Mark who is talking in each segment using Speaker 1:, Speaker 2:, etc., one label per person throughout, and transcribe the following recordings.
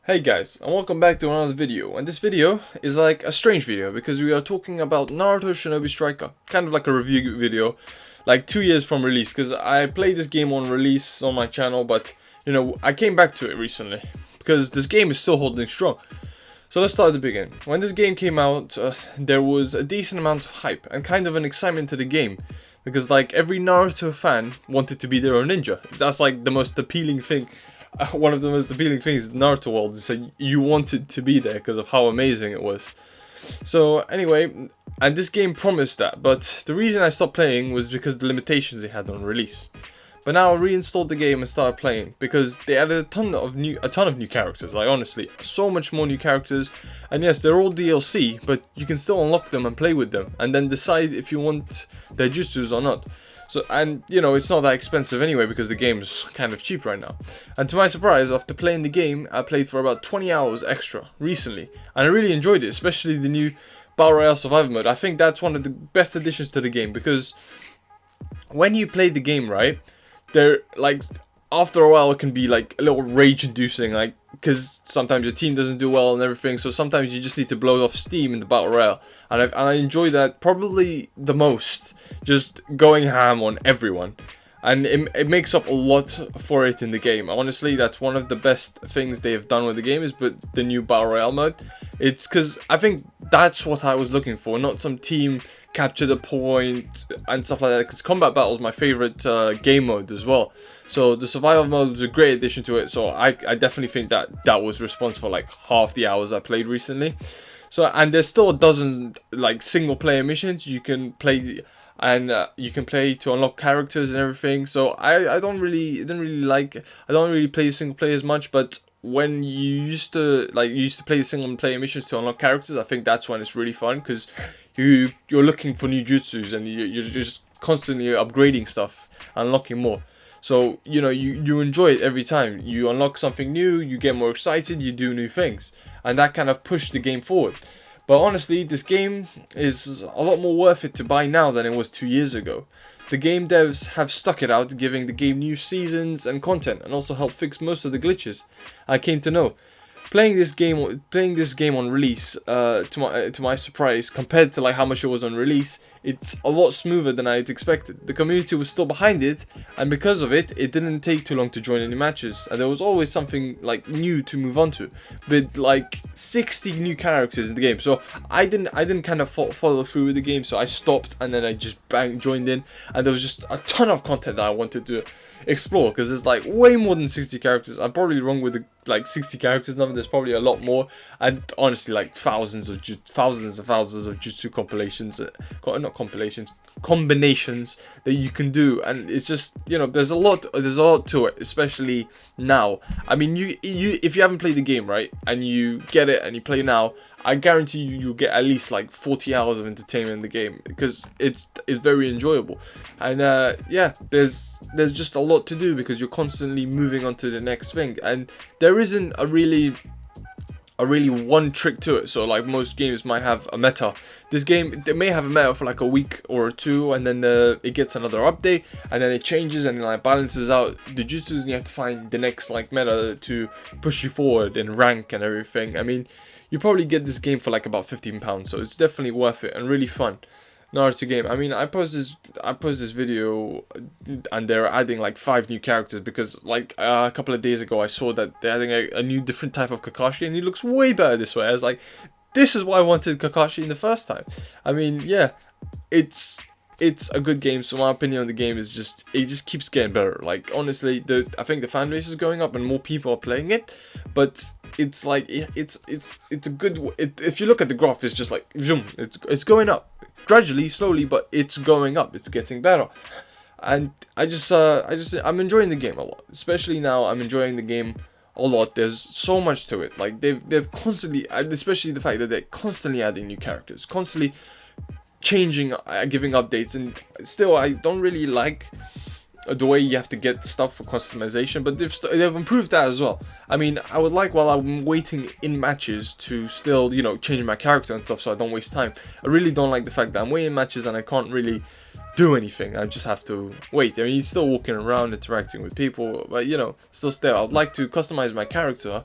Speaker 1: Hey guys, and welcome back to another video, and this video is like a strange video because we are talking about Naruto Shinobi Striker, kind of like a review video, like 2 years from release, because I played this game on release on my channel, but you know, I came back to it recently, because this game is still holding strong. So let's start at the beginning. When this game came out, there was a decent amount of hype, and kind of an excitement to the game, because like every Naruto fan wanted to be their own ninja. That's like the most appealing thing. One of the most appealing things in Naruto world is that you wanted to be there because of how amazing it was. So anyway, and this game promised that, but the reason I stopped playing was because the limitations it had on release. But now I reinstalled the game and started playing because they added a ton of new characters. Like honestly, so much more new characters. And yes, they're all DLC, but you can still unlock them and play with them, and then decide if you want their jutsus or not. So, and you know, it's not that expensive anyway because the game is kind of cheap right now. And to my surprise, after playing the game, I played for about 20 hours extra recently, and I really enjoyed it, especially the new Battle Royale Survival mode. I think that's one of the best additions to the game because when you play the game, right, there, like, after a while it can be like a little rage inducing, like, because sometimes your team doesn't do well and everything, so sometimes you just need to blow off steam in the battle royale, and I enjoy that probably the most, just going ham on everyone, and it makes up a lot for it in the game. Honestly, that's one of the best things they have done with the game, is but the new battle royale mode. It's because I think that's what I was looking for, not some team capture the point and stuff like that, because combat battle is my favorite game mode as well. So the survival mode was a great addition to it, so I definitely think that was responsible for like half the hours I played recently. So, and there's still a dozen like single player missions you can play, and you can play to unlock characters and everything. So I don't really play single player as much, but when you used to play the single player missions to unlock characters, I think that's when it's really fun, because you're looking for new jutsus and you're just constantly upgrading stuff, unlocking more. So you know, you enjoy it every time you unlock something new, you get more excited, you do new things, and that kind of pushed the game forward. But honestly, this game is a lot more worth it to buy now than it was 2 years ago. The game devs have stuck it out, giving the game new seasons and content, and also helped fix most of the glitches I came to know. Playing this game on release, to my surprise, compared to like how much it was on release, it's a lot smoother than I had expected. The community was still behind it, and because of it, it didn't take too long to join any matches, and there was always something like new to move on to. With like 60 new characters in the game, so I didn't kind of follow through with the game, so I stopped and then I just joined in, and there was just a ton of content that I wanted to explore, because there's like way more than 60 characters. I'm probably wrong with the like 60 characters number. There's probably a lot more, and honestly like thousands and thousands of jutsu compilations, not compilations, combinations that you can do, and it's just, you know, there's a lot to it, especially now. I mean, you if you haven't played the game, right, and you get it and you play now, I guarantee you'll get at least like 40 hours of entertainment in the game, because it's very enjoyable. And yeah, there's just a lot to do because you're constantly moving on to the next thing, and there isn't a really one trick to it. So like most games might have a meta, this game, they may have a meta for like a week or two, and then it gets another update, and then it changes and like balances out the jutsus, and you have to find the next like meta to push you forward in rank and everything. I mean, you probably get this game for like about £15, so it's definitely worth it and really fun Naruto game. I mean, I post this video, and they're adding like 5 new characters, because like a couple of days ago I saw that they're adding a new different type of Kakashi, and he looks way better this way. I was like, this is why I wanted Kakashi in the first time. I mean, yeah, it's a good game. So my opinion on the game is it just keeps getting better. Like honestly, I think the fan base is going up and more people are playing it, but it's like it's a good. If you look at the graph, it's just like zoom. It's going up gradually, slowly, but it's going up. It's getting better, and I'm enjoying the game a lot. Especially now, I'm enjoying the game a lot. There's so much to it. Like they've constantly, especially the fact that they're constantly adding new characters, constantly changing, giving updates, and still I don't really like the way you have to get stuff for customization, but they've improved that as well. I mean, I would like, while I'm waiting in matches, to still, you know, change my character and stuff so I don't waste time. I really don't like the fact that I'm waiting in matches and I can't really do anything. I just have to wait. I mean, you're still walking around interacting with people, but you know, still I would like to customize my character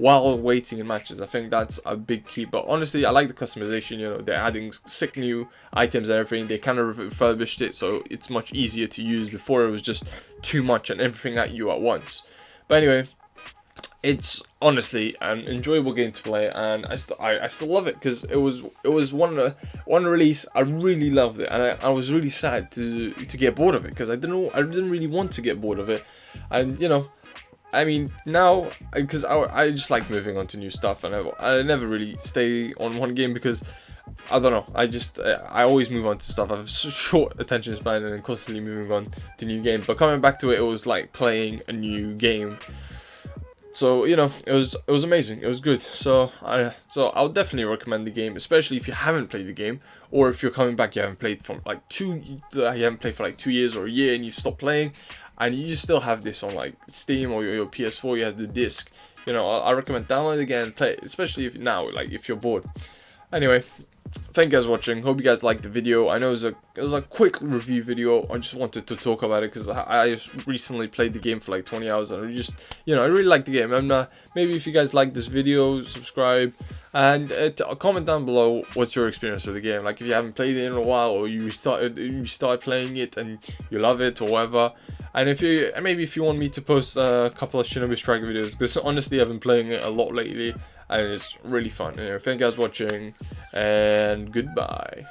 Speaker 1: while waiting in matches. I think that's a big key. But honestly, I like the customization. You know, they're adding sick new items and everything. They kind of refurbished it, so it's much easier to use. Before it was just too much and everything at you at once. But anyway, it's honestly an enjoyable game to play, and I still love it, because it was one release I really loved it, and I was really sad to get bored of it, because I didn't really want to get bored of it. And you know, I mean, now, because I just like moving on to new stuff, and I never really stay on one game, because I don't know, I always move on to stuff. I have short attention span and constantly moving on to new games. But coming back to it, it was like playing a new game. So you know, it was amazing. It was good. So I'll definitely recommend the game, especially if you haven't played the game, or if you're coming back, you haven't played for like 2 years or a year, and you stopped playing, and you still have this on like Steam or your PS4. You have the disc. You know, I recommend download it again and play it, especially if if you're bored. Anyway, thank you guys for watching. Hope you guys liked the video. I know it was a quick review video. I just wanted to talk about it because I just recently played the game for like 20 hours, and I really like the game. And maybe if you guys like this video, subscribe, and comment down below what's your experience with the game. Like if you haven't played it in a while, or you started playing it and you love it or whatever. And maybe if you want me to post a couple of Shinobi Striker videos, because honestly I've been playing it a lot lately, and it's really fun. Anyway, thank you guys for watching, and goodbye.